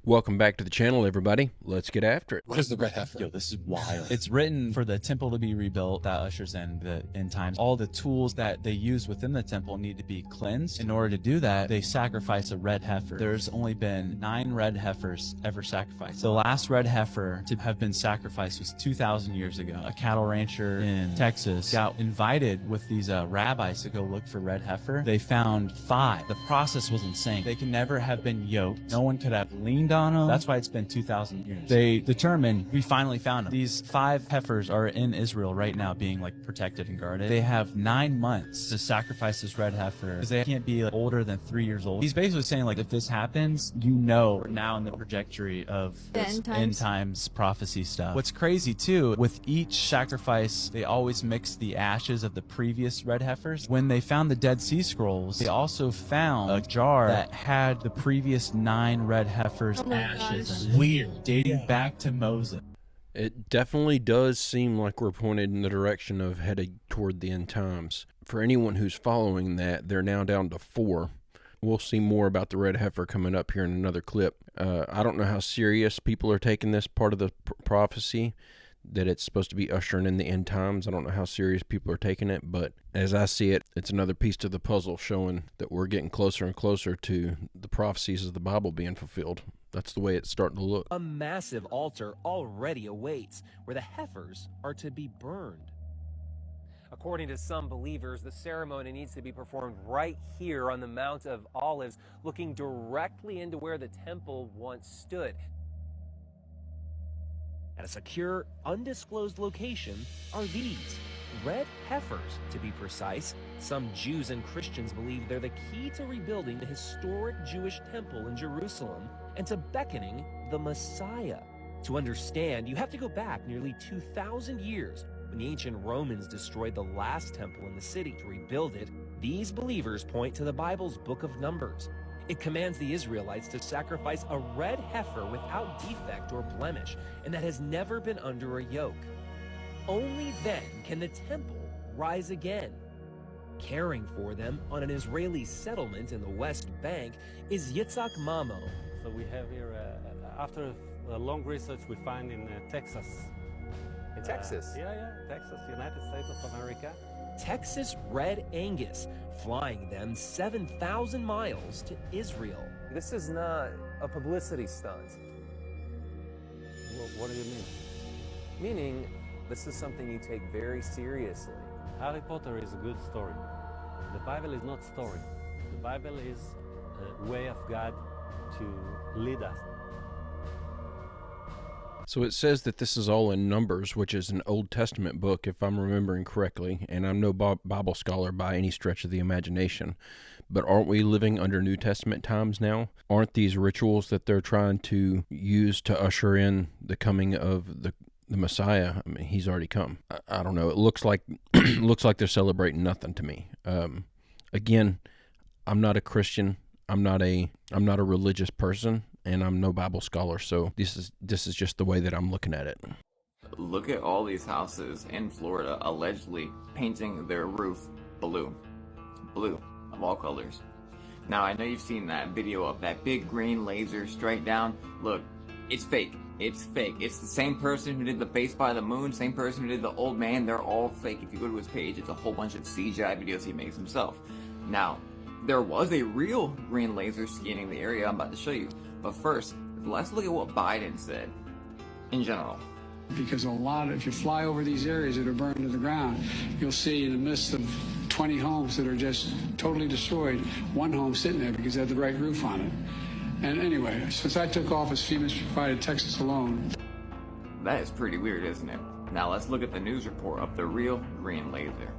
Welcome back to the channel, everybody. Let's get after it. What is the red heifer? Yo, this is wild. It's written for the temple to be rebuilt. That ushers in the end times. All the tools that they use within the temple need to be cleansed. In order to do that, they sacrifice a red heifer. There's only been 9 red heifers ever sacrificed. The last red heifer to have been sacrificed was 2,000 years ago. A cattle rancher in Texas got invited with these rabbis to go look for red heifer. They found 5. The process was insane. They can never have been yoked. No one could have leaned on them. That's why it's been 2,000 years. They determined we finally found them. These 5 heifers are in Israel right now being like protected and guarded. They have 9 months to sacrifice this red heifer because they can't be older than 3 years old. He's basically saying like if this happens, you know we're now in the trajectory of this end times prophecy stuff. What's crazy too, with each sacrifice, they always mix the ashes of the previous red heifers. When they found the Dead Sea Scrolls, they also found a jar that had the previous 9 red heifers' ashes. Weird, dating back to Moses. It definitely does seem like we're pointed in the direction of headed toward the end times. For anyone who's following that, they're now down to 4. We'll see more about the red heifer coming up here in another clip. I don't know how serious people are taking this part of the prophecy, that it's supposed to be ushering in the end times. I don't know how serious people are taking it, but as I see it, it's another piece to the puzzle showing that we're getting closer and closer to the prophecies of the Bible being fulfilled. That's the way it's starting to look. A massive altar already awaits, where the heifers are to be burned. According to some believers, the ceremony needs to be performed right here on the Mount of Olives, looking directly into where the temple once stood. At a secure, undisclosed location are these red heifers, to be precise. Some Jews and Christians believe they're the key to rebuilding the historic Jewish temple in Jerusalem and to beckoning the Messiah. To understand, you have to go back nearly 2,000 years when the ancient Romans destroyed the last temple in the city. To rebuild it, these believers point to the Bible's book of Numbers. It commands the Israelites to sacrifice a red heifer without defect or blemish, and that has never been under a yoke. Only then can the temple rise again. Caring for them on an Israeli settlement in the West Bank is Yitzhak Mamo. So we have here, after a long research, we find in Texas. In Texas? Yeah, Texas, United States of America. Texas Red Angus, flying them 7,000 miles to Israel. This is not a publicity stunt. What do you mean? Meaning, this is something you take very seriously. Harry Potter is a good story. The Bible is not story. The Bible is a way of God to lead us. So it says that this is all in Numbers, which is an Old Testament book, if I'm remembering correctly, and I'm no Bible scholar by any stretch of the imagination. But aren't we living under New Testament times now? Aren't these rituals that they're trying to use to usher in the coming of the Messiah? I mean, he's already come. I don't know. It looks like looks like they're celebrating nothing to me. Again, I'm not a Christian. I'm not a religious person, and I'm no Bible scholar. So this is just the way that I'm looking at it. Look at all these houses in Florida allegedly painting their roof blue of all colors. Now I know you've seen that video of that big green laser straight down. Look, it's fake. It's fake. It's the same person who did the face by the moon, same person who did the old man. They're all fake. If you go to his page, it's a whole bunch of CGI videos he makes himself. Now, there was a real green laser scanning the area I'm about to show you. But first, let's look at what Biden said in general. Because if you fly over these areas that are burned to the ground, you'll see in the midst of 20 homes that are just totally destroyed, one home sitting there because it had the right roof on it. And anyway, since I took office, FEMA's provided Texas alone. That is pretty weird, isn't it? Now let's look at the news report of the real green laser.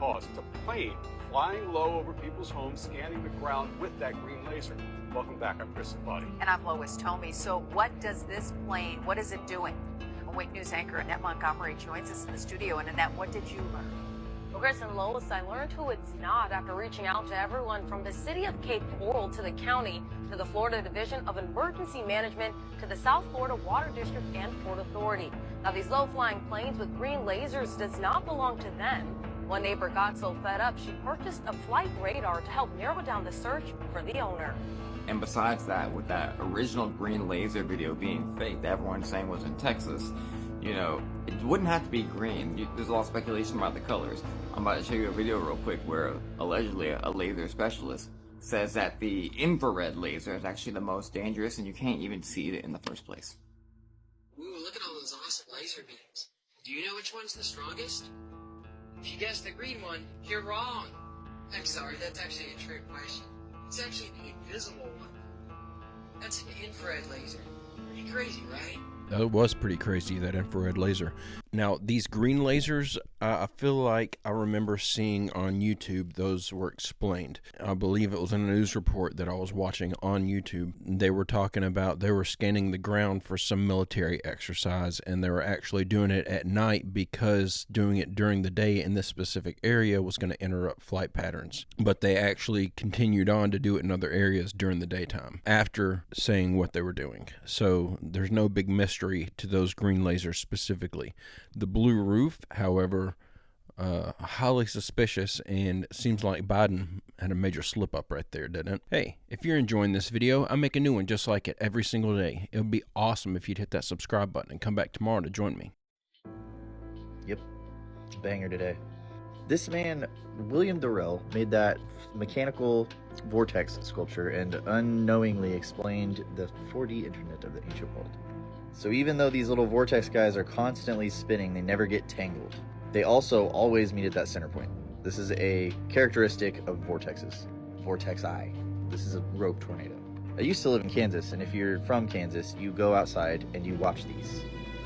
It's a plane flying low over people's homes, scanning the ground with that green laser. Welcome back, I'm Chris and Buddy. And I'm Lois Tomey. So what does this plane, what is it doing? Awake News anchor Annette Montgomery joins us in the studio. And Annette, what did you learn? Well, Chris and Lois, I learned who it's not after reaching out to everyone from the city of Cape Coral to the county, to the Florida Division of Emergency Management, to the South Florida Water District and Port Authority. Now, these low-flying planes with green lasers does not belong to them. One neighbor got so fed up, she purchased a flight radar to help narrow down the search for the owner. And besides that, with that original green laser video being fake that everyone's saying was in Texas, you know, it wouldn't have to be green. There's a lot of speculation about the colors. I'm about to show you a video real quick where allegedly a laser specialist says that the infrared laser is actually the most dangerous and you can't even see it in the first place. Ooh, look at all those awesome laser beams. Do you know which one's the strongest? If you guess the green one, you're wrong. I'm sorry, that's actually a trick question. It's actually the invisible one. That's an infrared laser. Pretty crazy, right? It was pretty crazy, that infrared laser. Now, these green lasers, I feel like I remember seeing on YouTube, those were explained. I believe it was in a news report that I was watching on YouTube. They were talking about they were scanning the ground for some military exercise, and they were actually doing it at night because doing it during the day in this specific area was going to interrupt flight patterns. But they actually continued on to do it in other areas during the daytime after saying what they were doing. So there's no big mystery to those green lasers specifically. The blue roof, however, highly suspicious, and seems like Biden had a major slip up right there, didn't it? Hey, if you're enjoying this video, I make a new one just like it every single day. It would be awesome if you'd hit that subscribe button and come back tomorrow to join me. Yep, banger today. This man, William Durrell, made that mechanical vortex sculpture and unknowingly explained the 4D internet of the ancient world. So even though these little vortex guys are constantly spinning, they never get tangled. They also always meet at that center point. This is a characteristic of vortexes. Vortex-I. This is a rope tornado. I used to live in Kansas, and if you're from Kansas, you go outside and you watch these.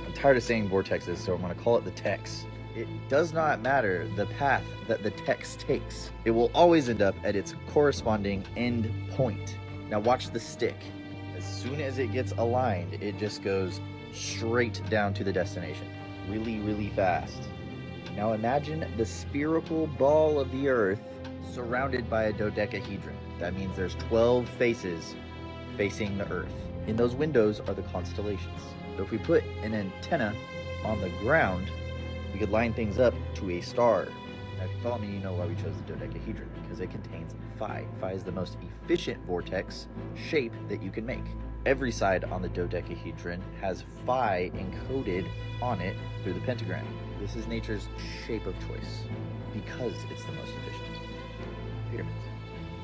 I'm tired of saying vortexes, so I'm going to call it the tex. It does not matter the path that the tex takes. It will always end up at its corresponding end point. Now watch the stick. As soon as it gets aligned, it just goes straight down to the destination. Really, really fast. Now imagine the spherical ball of the Earth surrounded by a dodecahedron. That means there's 12 faces facing the Earth. In those windows are the constellations. So if we put an antenna on the ground, we could line things up to a star. Now if you follow me, you know why we chose the dodecahedron, because it contains phi. Phi is the most efficient vortex shape that you can make. Every side on the dodecahedron has phi encoded on it through the pentagram. This is nature's shape of choice because it's the most efficient. Pyramids.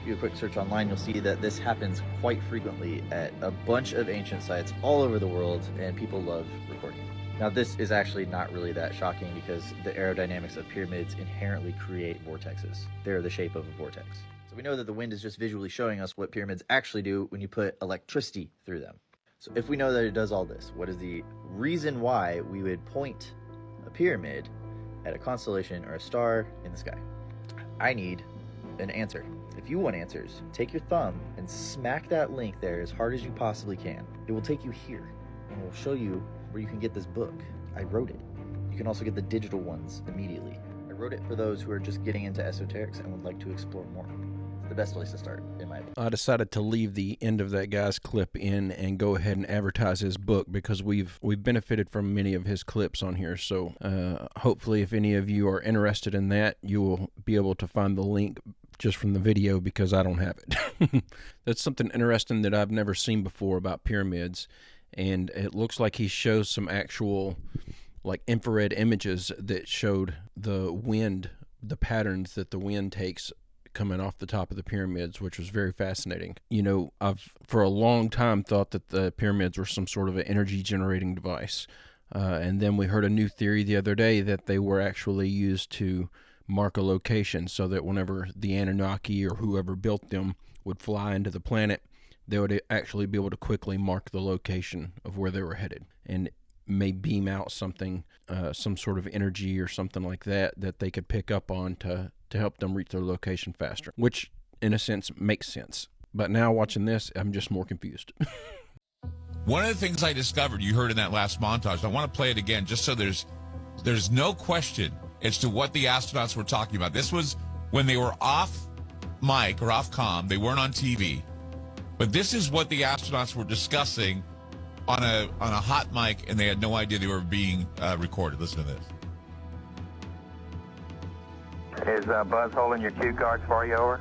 If you do a quick search online, you'll see that this happens quite frequently at a bunch of ancient sites all over the world, and people love recording it. Now this is actually not really that shocking because the aerodynamics of pyramids inherently create vortexes. They're the shape of a vortex. So we know that the wind is just visually showing us what pyramids actually do when you put electricity through them. So if we know that it does all this, what is the reason why we would point a pyramid at a constellation or a star in the sky? I need an answer. If you want answers, take your thumb and smack that link there as hard as you possibly can. It will take you here and it will show you where you can get this book. I wrote it. You can also get the digital ones immediately. I wrote it for those who are just getting into esoterics and would like to explore more. It's the best place to start, in my opinion. I decided to leave the end of that guy's clip in and go ahead and advertise his book because we've benefited from many of his clips on here. So hopefully if any of you are interested in that, you will be able to find the link just from the video because I don't have it. That's something interesting that I've never seen before about pyramids. And it looks like he shows some actual like infrared images that showed the wind, the patterns that the wind takes coming off the top of the pyramids, which was very fascinating. You know, I've for a long time thought that the pyramids were some sort of an energy generating device. And then we heard a new theory the other day that they were actually used to mark a location so that whenever the Anunnaki or whoever built them would fly into the planet, they would actually be able to quickly mark the location of where they were headed and may beam out something, some sort of energy or something like that they could pick up on to help them reach their location faster, which in a sense makes sense. But now watching this, I'm just more confused. One of the things I discovered, you heard in that last montage, I want to play it again just so there's no question as to what the astronauts were talking about. This was when they were off mic or off comm, they weren't on TV. But this is what the astronauts were discussing on a hot mic, and they had no idea they were being recorded. Listen to this. Is Buzz holding your cue cards for you, over?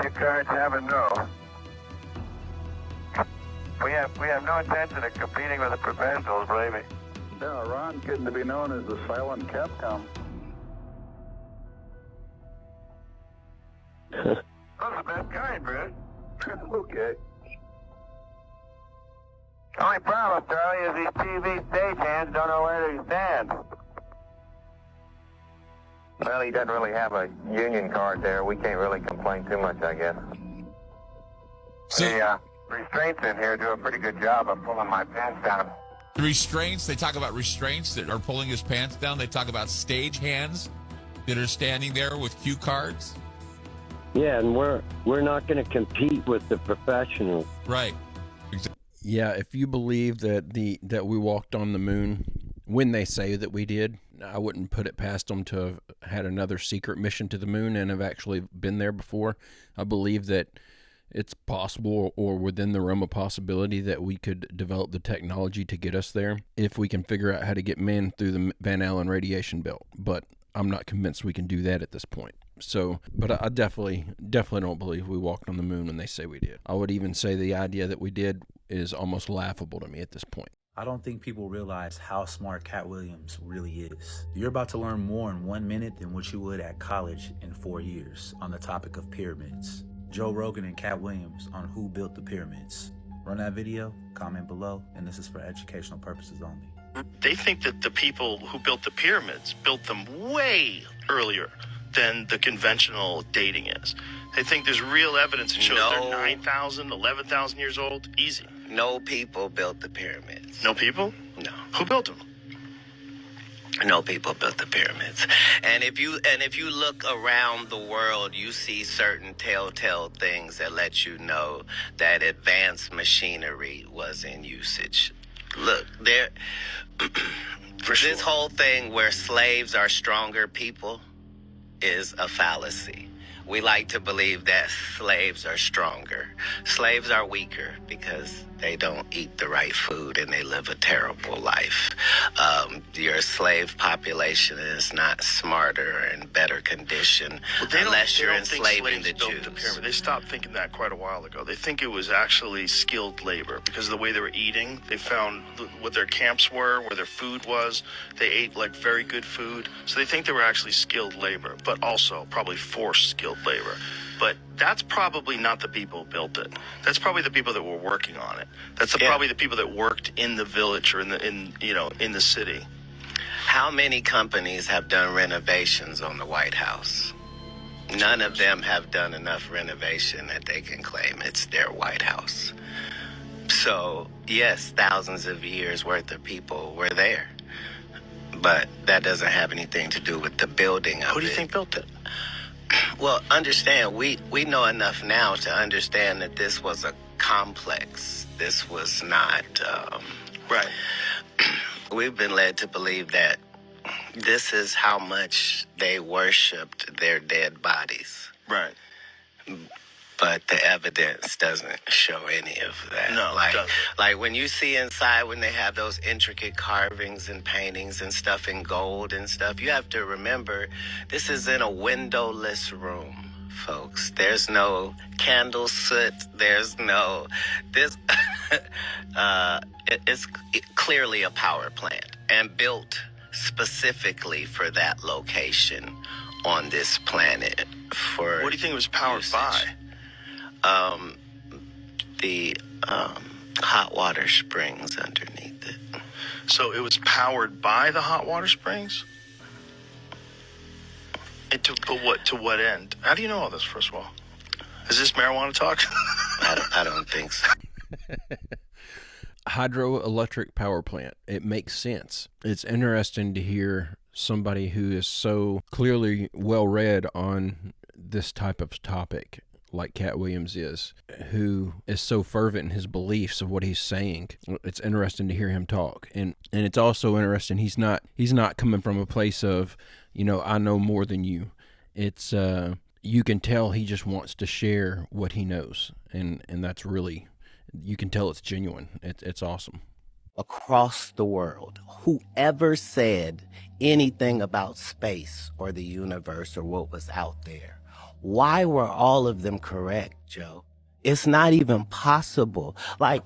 Cue cards have a no. We have no intention of competing with the professionals, believe me. Yeah, Ron's getting to be known as the silent Capcom. That's the best kind, Bruce. Okay. Only problem, Charlie, is these TV stagehands don't know where they stand. Well, he doesn't really have a union card there. We can't really complain too much, I guess. The restraints in here do a pretty good job of pulling my pants down. The restraints, they talk about restraints that are pulling his pants down. They talk about stage hands that are standing there with cue cards. Yeah, and we're not going to compete with the professionals. Right. Yeah, if you believe that that we walked on the moon when they say that we did, I wouldn't put it past them to have had another secret mission to the moon and have actually been there before. I believe that it's possible or within the realm of possibility that we could develop the technology to get us there if we can figure out how to get men through the Van Allen radiation belt. But I'm not convinced we can do that at this point. So, but I definitely don't believe we walked on the moon when they say we did. I would even say the idea that we did is almost laughable to me at this point. I don't think people realize how smart Katt Williams really is. You're about to learn more in 1 minute than what you would at college in 4 years on the topic of pyramids. Joe Rogan and Katt Williams on who built the pyramids. Run that video, comment below, and this is for educational purposes only. They think that the people who built the pyramids built them way earlier than the conventional dating is. They think there's real evidence that shows they're 9,000, 11,000 years old. Easy. No people built the pyramids. No people? No. Who built them? No people built the pyramids. And if you look around the world, you see certain telltale things that let you know that advanced machinery was in usage. Look, there this whole thing where slaves are stronger people is a fallacy. We like to believe that slaves are stronger. Slaves are weaker because they don't eat the right food and they live a terrible life. Your slave population is not smarter and better condition unless you're enslaving the Jews. They stopped thinking that quite a while ago. They think it was actually skilled labor because of the way they were eating. They found what their camps were, where their food was. They ate like very good food. So they think they were actually skilled labor, but also probably forced skilled labor. But that's probably not the people who built it. That's probably the people that were working on it. That's probably the people that worked in the village or in the city. How many companies have done renovations on the White House? None of them have done enough renovation that they can claim it's their White House. So, yes, thousands of years worth of people were there. But that doesn't have anything to do with the building of it. Who do you think built it? Well, understand, we know enough now to understand that this was a complex. This was not... right. We've been led to believe that this is how much they worshipped their dead bodies. Right. But the evidence doesn't show any of that. No, it doesn't. Like when you see inside when they have those intricate carvings and paintings and stuff in gold and stuff, you have to remember this is in a windowless room, folks. There's no candle soot. There's no... it's clearly a power plant and built specifically for that location on this planet. For what do you think it was powered by? The hot water springs underneath it. So it was powered by the hot water springs? To what end? How do you know all this, first of all? Is this marijuana talk? I don't think so. Hydroelectric power plant. It makes sense. It's interesting to hear somebody who is so clearly well-read on this type of topic, like Katt Williams is, who is so fervent in his beliefs of what he's saying. It's interesting to hear him talk. And it's also interesting he's not coming from a place of, I know more than you. It's you can tell he just wants to share what he knows. And that's really, you can tell it's genuine. It's awesome. Across the world, whoever said anything about space or the universe or what was out there Why were all of them correct, Joe? It's not even possible. Like,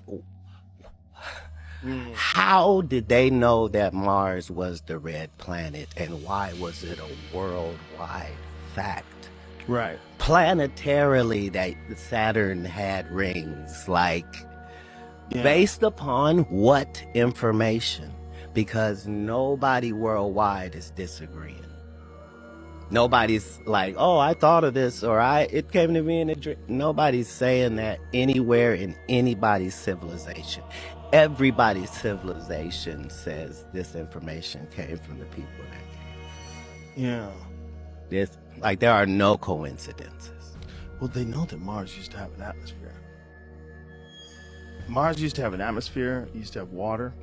how did they know that Mars was the red planet, and why was it a worldwide fact? Right. Planetarily, that Saturn had rings, like, based upon what information? Because nobody worldwide is disagreeing. Nobody's like, oh, I thought of this, or it came to me in a dream. Nobody's saying that anywhere in anybody's civilization. Everybody's civilization says this information came from the people that came. Yeah. Like, there are no coincidences. Well, they know that Mars used to have an atmosphere. Mars used to have an atmosphere, used to have water.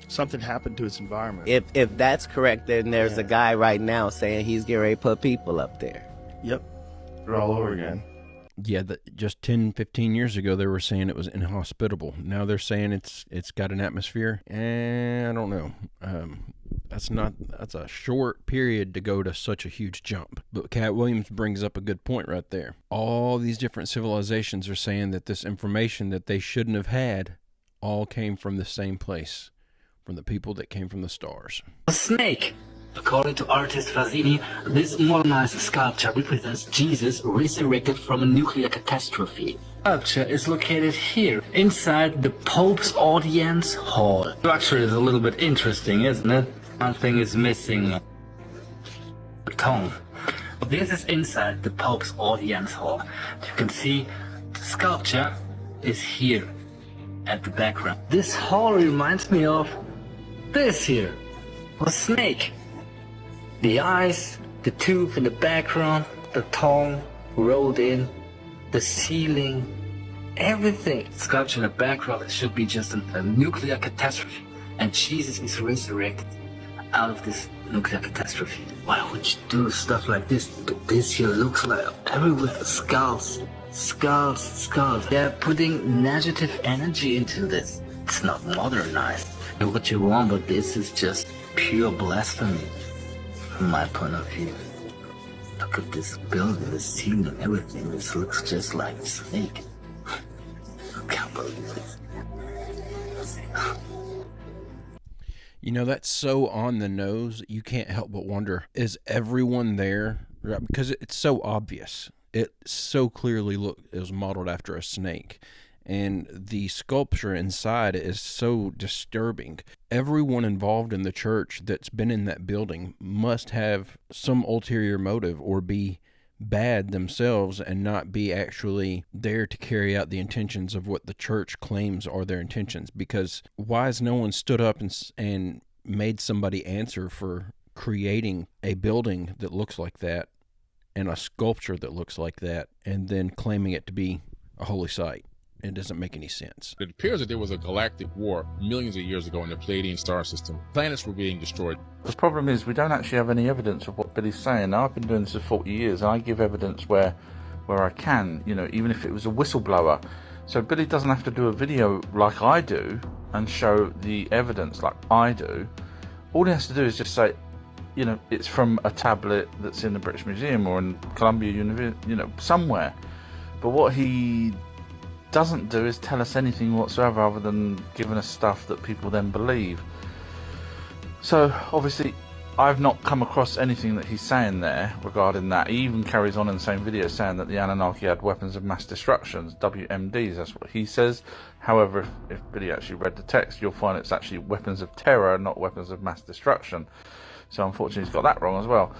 Something happened to its environment. If that's correct, then there's a guy right now saying he's getting ready to put people up there. Yep. They're all over again. Yeah, just 10, 15 years ago, they were saying it was inhospitable. Now they're saying it's got an atmosphere. I don't know. That's a short period to go to such a huge jump. But Katt Williams brings up a good point right there. All these different civilizations are saying that this information that they shouldn't have had all came from the same place, from the people that came from the stars. A snake. According to artist Vasini, this modernized sculpture represents Jesus resurrected from a nuclear catastrophe. The sculpture is located here, inside the Pope's audience hall. The structure is a little bit interesting, isn't it? One thing is missing. The tone. This is inside the Pope's audience hall. You can see the sculpture is here at the background. This hall reminds me of this here, a snake. The eyes, the tooth in the background, the tongue rolled in, the ceiling, everything. Sculpture in the background, it should be just a nuclear catastrophe. And Jesus is resurrected out of this nuclear catastrophe. Why would you do stuff like this? This here looks like everywhere skulls, skulls, skulls. They're putting negative energy into this. It's not modernized. And what you want, but this is just pure blasphemy. From my point of view. Look at this building, the ceiling, everything. This looks just like a snake. I can't believe this. You know, that's so on the nose, you can't help but wonder, is everyone there? Because it's so obvious. It so clearly it was modeled after a snake. And the sculpture inside is so disturbing. Everyone involved in the church that's been in that building must have some ulterior motive or be bad themselves and not be actually there to carry out the intentions of what the church claims are their intentions. Because why has no one stood up and made somebody answer for creating a building that looks like that and a sculpture that looks like that and then claiming it to be a holy site? It doesn't make any sense. It appears that there was a galactic war millions of years ago in the Pleiadian star system. Planets were being destroyed. The problem is we don't actually have any evidence of what Billy's saying. Now, I've been doing this for 40 years, and I give evidence where I can, even if it was a whistleblower. So Billy doesn't have to do a video like I do and show the evidence like I do. All he has to do is just say, it's from a tablet that's in the British Museum or in Columbia University, somewhere. But what he doesn't do is tell us anything whatsoever other than giving us stuff that people then believe. So obviously I've not come across anything that he's saying there regarding that. He even carries on in the same video saying that the Anunnaki had weapons of mass destruction, WMDs, that's what he says. However, if Billy actually read the text, you'll find it's actually weapons of terror, not weapons of mass destruction. So unfortunately he's got that wrong as well.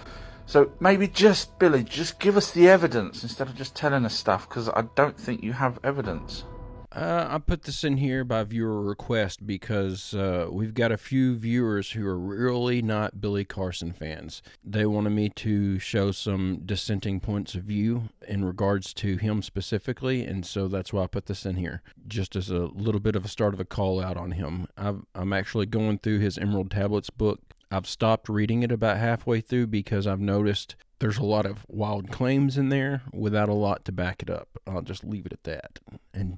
So maybe Billy, just give us the evidence instead of just telling us stuff, because I don't think you have evidence. I put this in here by viewer request because we've got a few viewers who are really not Billy Carson fans. They wanted me to show some dissenting points of view in regards to him specifically, and so that's why I put this in here, just as a little bit of a start of a call out on him. I'm actually going through his Emerald Tablets book. I've stopped reading it about halfway through because I've noticed there's a lot of wild claims in there without a lot to back it up. I'll just leave it at that, and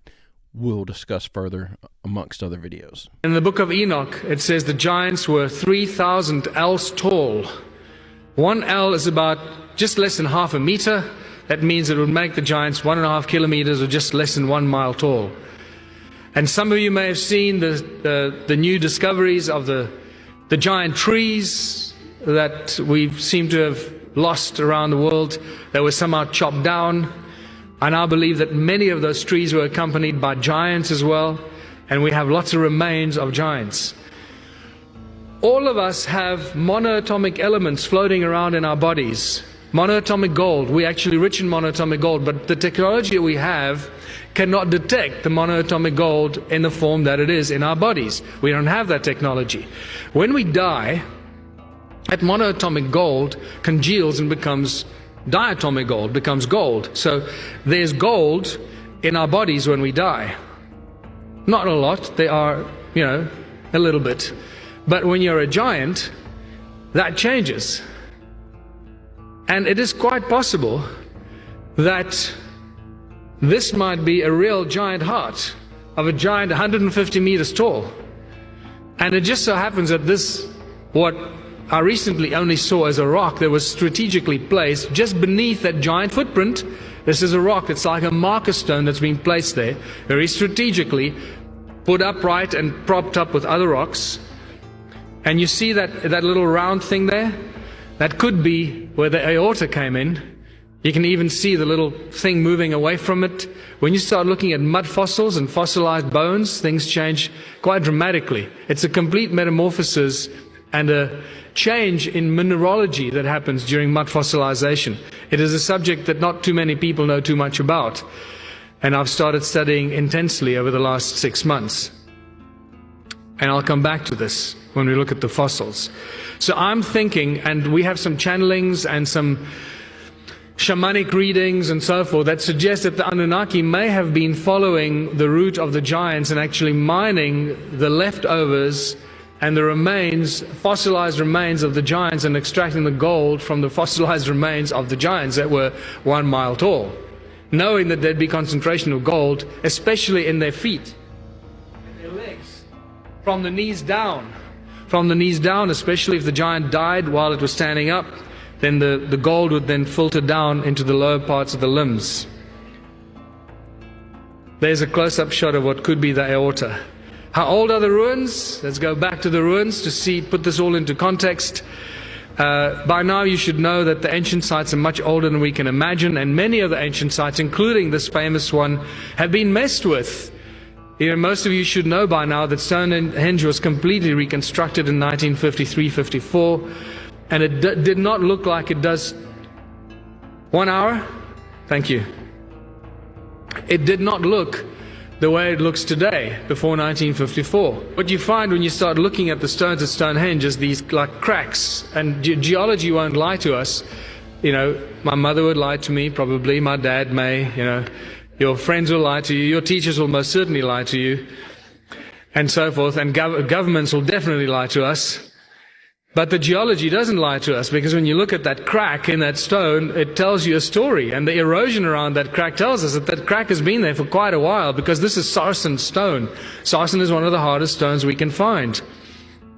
we'll discuss further amongst other videos. In the book of Enoch, it says the giants were 3,000 ells tall. 1 ell is about just less than half a meter. that means it would make the giants 1.5 kilometers or just less than 1 mile tall. And some of you may have seen the new discoveries of the giant trees that we seem to have lost around the world that were somehow chopped down. I now believe that many of those trees were accompanied by giants as well, and we have lots of remains of giants. All of us have monoatomic elements floating around in our bodies. Monoatomic gold. We're actually rich in monoatomic gold, but the technology we have cannot detect the monoatomic gold in the form that it is in our bodies. We don't have that technology. When we die, that monoatomic gold congeals and becomes diatomic gold, becomes gold. So there's gold in our bodies when we die. Not a lot. They are, a little bit. But when you're a giant, that changes. And it is quite possible that this might be a real giant heart of a giant 150 meters tall. And it just so happens that this, what I recently only saw as a rock that was strategically placed just beneath that giant footprint. This is a rock that's like a marker stone that's been placed there, very strategically, put upright and propped up with other rocks. And you see that little round thing there? That could be where the aorta came in. You can even see the little thing moving away from it. When you start looking at mud fossils and fossilized bones, things change quite dramatically. It's a complete metamorphosis and a change in mineralogy that happens during mud fossilization. It is a subject that not too many people know too much about. And I've started studying intensely over the last 6 months. And I'll come back to this when we look at the fossils. So I'm thinking, and we have some channelings and some shamanic readings and so forth that suggest that the Anunnaki may have been following the route of the giants and actually mining the leftovers and the remains, fossilized remains of the giants, and extracting the gold from the fossilized remains of the giants that were 1 mile tall, knowing that there'd be concentration of gold, especially in their feet and their legs, from the knees down. From the knees down, especially if the giant died while it was standing up, then the gold would then filter down into the lower parts of the limbs. There's a close-up shot of what could be the aorta. How old are the ruins? Let's go back to the ruins to put this all into context. By now you should know that the ancient sites are much older than we can imagine, and many of the ancient sites, including this famous one, have been messed with. Most of you should know by now that Stonehenge was completely reconstructed in 1953-54, and it did not look like it does. 1 hour? Thank you. It did not look the way it looks today, before 1954. What you find when you start looking at the stones at Stonehenge is these like cracks, and geology won't lie to us. My mother would lie to me, probably, my dad may, your friends will lie to you, your teachers will most certainly lie to you, and so forth, and governments will definitely lie to us. But the geology doesn't lie to us, because when you look at that crack in that stone, it tells you a story, and the erosion around that crack tells us that that crack has been there for quite a while, because this is sarsen stone. Sarsen is one of the hardest stones we can find.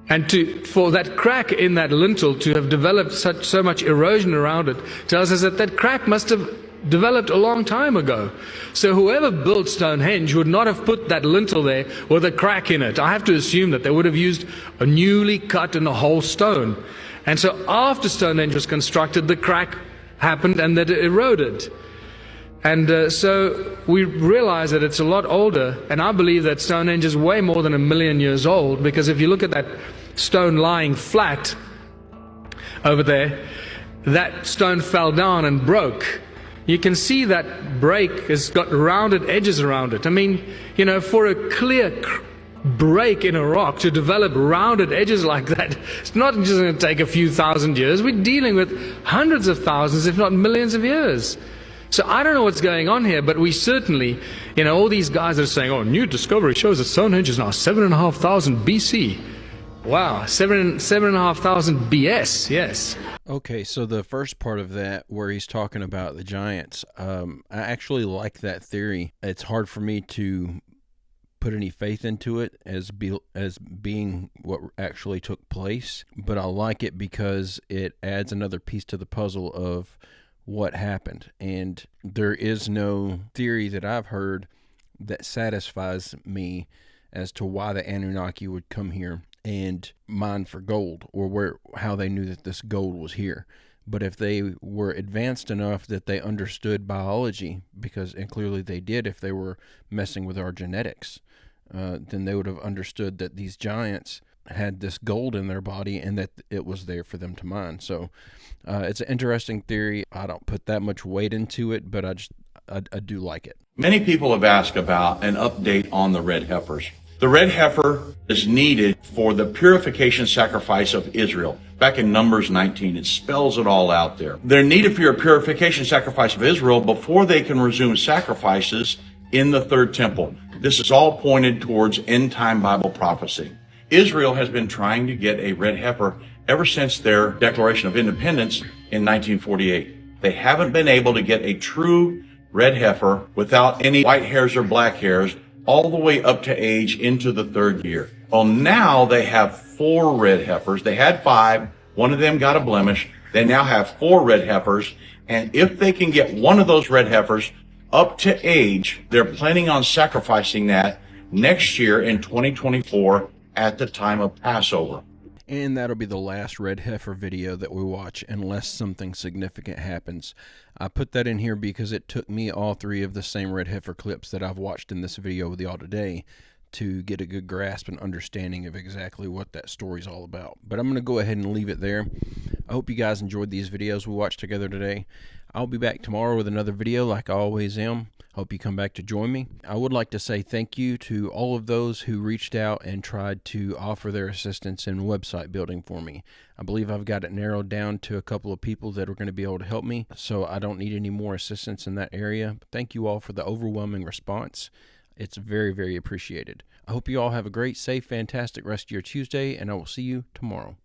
And for that crack in that lintel to have developed so much erosion around it tells us that that crack must have developed a long time ago. So whoever built Stonehenge would not have put that lintel there with a crack in it. I have to assume that they would have used a newly cut and a whole stone. And so after Stonehenge was constructed, the crack happened and that it eroded. And so we realize that it's a lot older, and I believe that Stonehenge is way more than 1 million years old, because if you look at that stone lying flat over there, that stone fell down and broke. You can see that break has got rounded edges around it. I mean, for a clear break in a rock to develop rounded edges like that, it's not just going to take a few thousand years. We're dealing with hundreds of thousands, if not millions of years. So I don't know what's going on here, but we certainly, all these guys are saying, oh, new discovery shows that Stonehenge is now 7,500 BC. Wow, 7,500 BS, yes. Okay, so the first part of that, where he's talking about the giants, I actually like that theory. It's hard for me to put any faith into it as being what actually took place, but I like it because it adds another piece to the puzzle of what happened. And there is no theory that I've heard that satisfies me as to why the Anunnaki would come here and mine for gold, or how they knew that this gold was here. But if they were advanced enough that they understood biology, and clearly they did if they were messing with our genetics, then they would have understood that these giants had this gold in their body and that it was there for them to mine. So it's an interesting theory. I don't put that much weight into it, but I do like it. Many people have asked about an update on the red heifers. The red heifer is needed for the purification sacrifice of Israel. Back in Numbers 19, it spells it all out there. They're needed for your purification sacrifice of Israel before they can resume sacrifices in the third temple. This is all pointed towards end-time Bible prophecy. Israel has been trying to get a red heifer ever since their Declaration of Independence in 1948. They haven't been able to get a true red heifer without any white hairs or black hairs all the way up to age into the third year. Well, now they have 4 red heifers. They had 5. One of them got a blemish. They now have 4 red heifers. And if they can get one of those red heifers up to age, they're planning on sacrificing that next year in 2024 at the time of Passover. And that'll be the last red heifer video that we watch unless something significant happens. I put that in here because it took me all 3 of the same red heifer clips that I've watched in this video with y'all today to get a good grasp and understanding of exactly what that story's all about. But I'm going to go ahead and leave it there. I hope you guys enjoyed these videos we watched together today. I'll be back tomorrow with another video like I always am. Hope you come back to join me. I would like to say thank you to all of those who reached out and tried to offer their assistance in website building for me. I believe I've got it narrowed down to a couple of people that are going to be able to help me, so I don't need any more assistance in that area. Thank you all for the overwhelming response. It's very, very appreciated. I hope you all have a great, safe, fantastic rest of your Tuesday, and I will see you tomorrow.